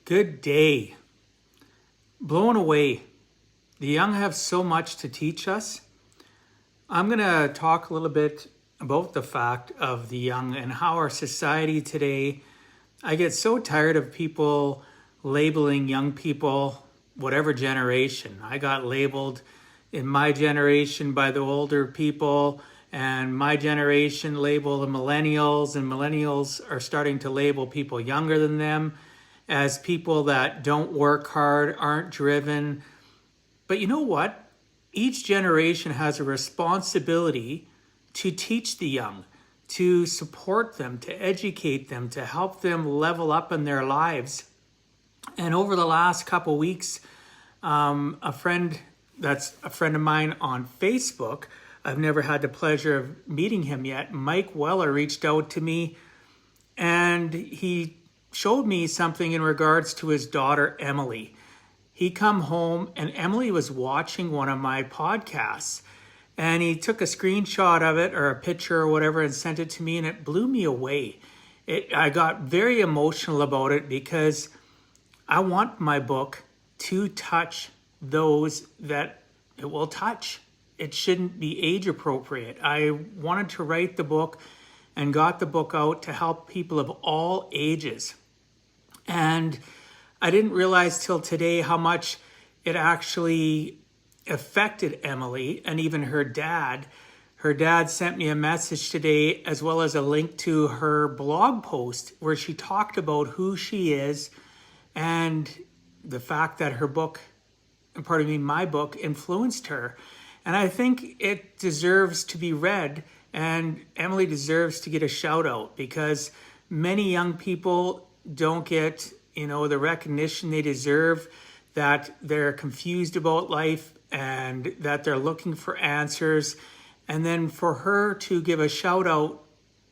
Good day. Blown away. The young have so much to teach us. I'm going to talk a little bit about the fact of the young and how our society today, I get so tired of people labeling young people whatever generation. I got labeled in my generation by the older people, and my generation labeled the millennials, and millennials are starting to label people younger than them as people that don't work hard, aren't driven. But you know what? Each generation has a responsibility to teach the young, to support them, to educate them, to help them level up in their lives. And over the last couple weeks, a friend that's a friend of mine on Facebook, I've never had the pleasure of meeting him yet, Mike Weller, reached out to me, and he showed me something in regards to his daughter, Emily. He come home and Emily was watching one of my podcasts, and he took a screenshot of it or a picture or whatever and sent it to me, and it blew me away. I got very emotional about it because I want my book to touch those that it will touch. It shouldn't be age appropriate. I wanted to write the book and got the book out to help people of all ages. And I didn't realize till today how much it actually affected Emily and even her dad. Her dad sent me a message today, as well as a link to her blog post where she talked about who she is and the fact that her book, my book, influenced her. And I think it deserves to be read, and Emily deserves to get a shout out because many young people don't get, the recognition they deserve, that they're confused about life and that they're looking for answers. And then for her to give a shout out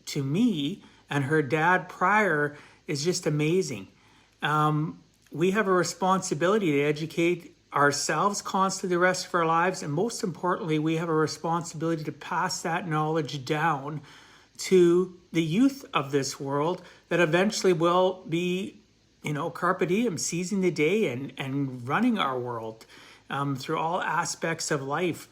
to me and her dad prior is just amazing. We have a responsibility to educate ourselves constantly the rest of our lives, and most importantly, we have a responsibility to pass that knowledge down to the youth of this world that eventually will be, carpe diem, seizing the day and running our world through all aspects of life.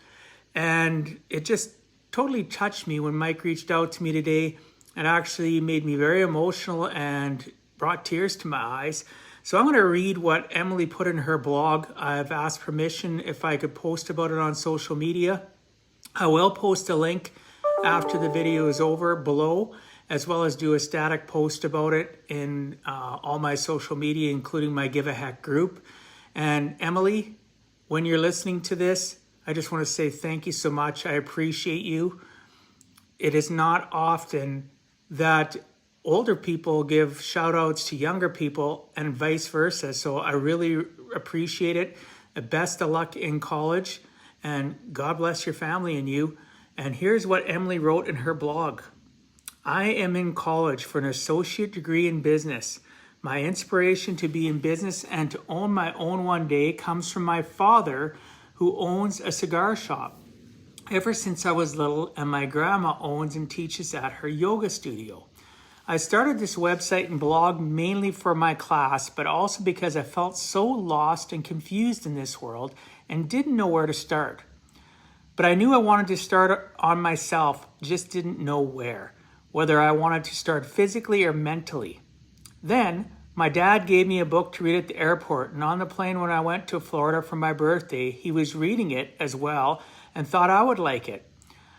And it just totally touched me when Mike reached out to me today. It actually made me very emotional and brought tears to my eyes. So I'm going to read what Emily put in her blog. I've asked permission if I could post about it on social media. I will post a link after the video is over below, as well as do a static post about it in all my social media, including my Give a Heck group. And Emily, when you're listening to this, I just want to say thank you so much. I appreciate you. It is not often that older people give shout outs to younger people and vice versa. So I really appreciate it. Best of luck in college, and God bless your family and you. And here's what Emily wrote in her blog. I am in college for an associate degree in business. My inspiration to be in business and to own my own one day comes from my father, who owns a cigar shop ever since I was little, and my grandma owns and teaches at her yoga studio. I started this website and blog mainly for my class, but also because I felt so lost and confused in this world and didn't know where to start. But I knew I wanted to start on myself, just didn't know whether I wanted to start physically or mentally. Then, my dad gave me a book to read at the airport, and on the plane when I went to Florida for my birthday, he was reading it as well and thought I would like it.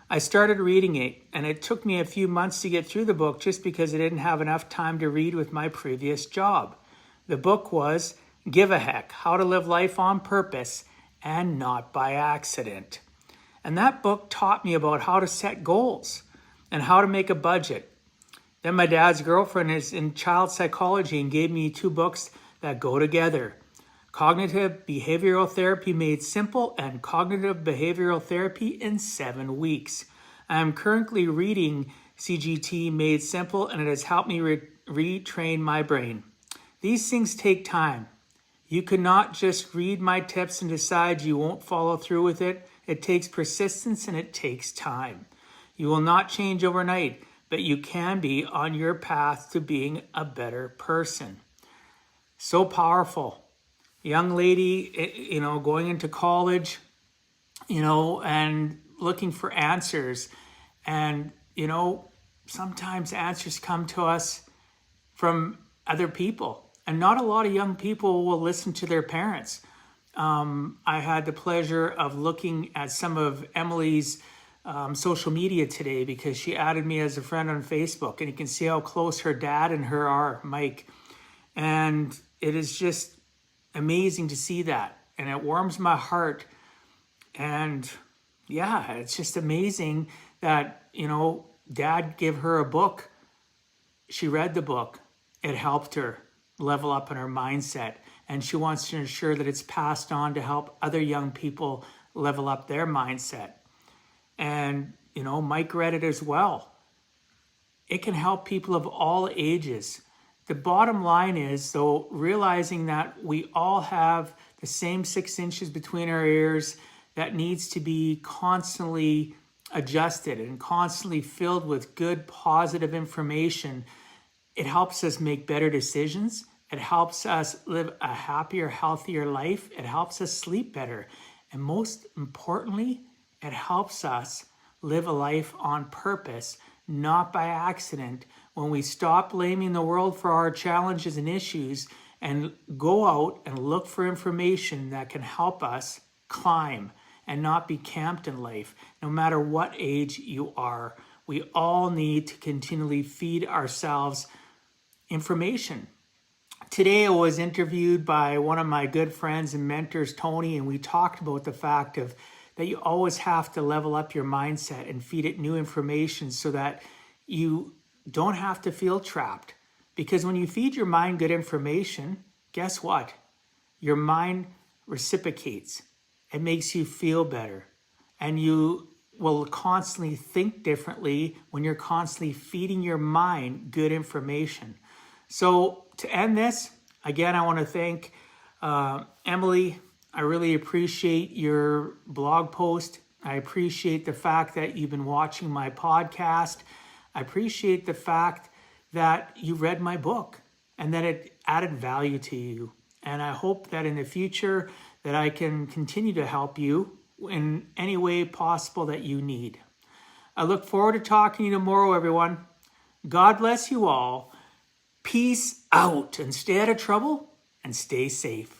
I started reading it, and it took me a few months to get through the book just because I didn't have enough time to read with my previous job. The book was Give a Heck, How to Live Life on Purpose and Not by Accident. And that book taught me about how to set goals and how to make a budget. Then my dad's girlfriend is in child psychology and gave me 2 books that go together. Cognitive Behavioral Therapy Made Simple and Cognitive Behavioral Therapy in 7 weeks. I am currently reading CGT Made Simple, and it has helped me retrain my brain. These things take time. You cannot just read my tips and decide you won't follow through with it. It takes persistence and it takes time. You will not change overnight, but you can be on your path to being a better person. So powerful. Young lady, going into college, and looking for answers. And, sometimes answers come to us from other people. And not a lot of young people will listen to their parents. I had the pleasure of looking at some of Emily's social media today because she added me as a friend on Facebook, and you can see how close her dad and her are, Mike. And it is just amazing to see that, and it warms my heart. And yeah, it's just amazing that, dad gave her a book. She read the book. It helped her level up in her mindset, and she wants to ensure that it's passed on to help other young people level up their mindset. And, Mike read it as well. It can help people of all ages. The bottom line is, though, realizing that we all have the same 6 inches between our ears that needs to be constantly adjusted and constantly filled with good, positive information. It helps us make better decisions. It helps us live a happier, healthier life. It helps us sleep better. And most importantly, it helps us live a life on purpose, not by accident. When we stop blaming the world for our challenges and issues and go out and look for information that can help us climb and not be camped in life, no matter what age you are, we all need to continually feed ourselves information. Today I was interviewed by one of my good friends and mentors, Tony, and we talked about the fact of that you always have to level up your mindset and feed it new information so that you don't have to feel trapped. Because when you feed your mind good information, guess what? Your mind reciprocates. It makes you feel better. And you will constantly think differently when you're constantly feeding your mind good information. So to end this, again, I want to thank Emily. I really appreciate your blog post. I appreciate the fact that you've been watching my podcast. I appreciate the fact that you read my book and that it added value to you. And I hope that in the future that I can continue to help you in any way possible that you need. I look forward to talking to you tomorrow, everyone. God bless you all. Peace out, and stay out of trouble and stay safe.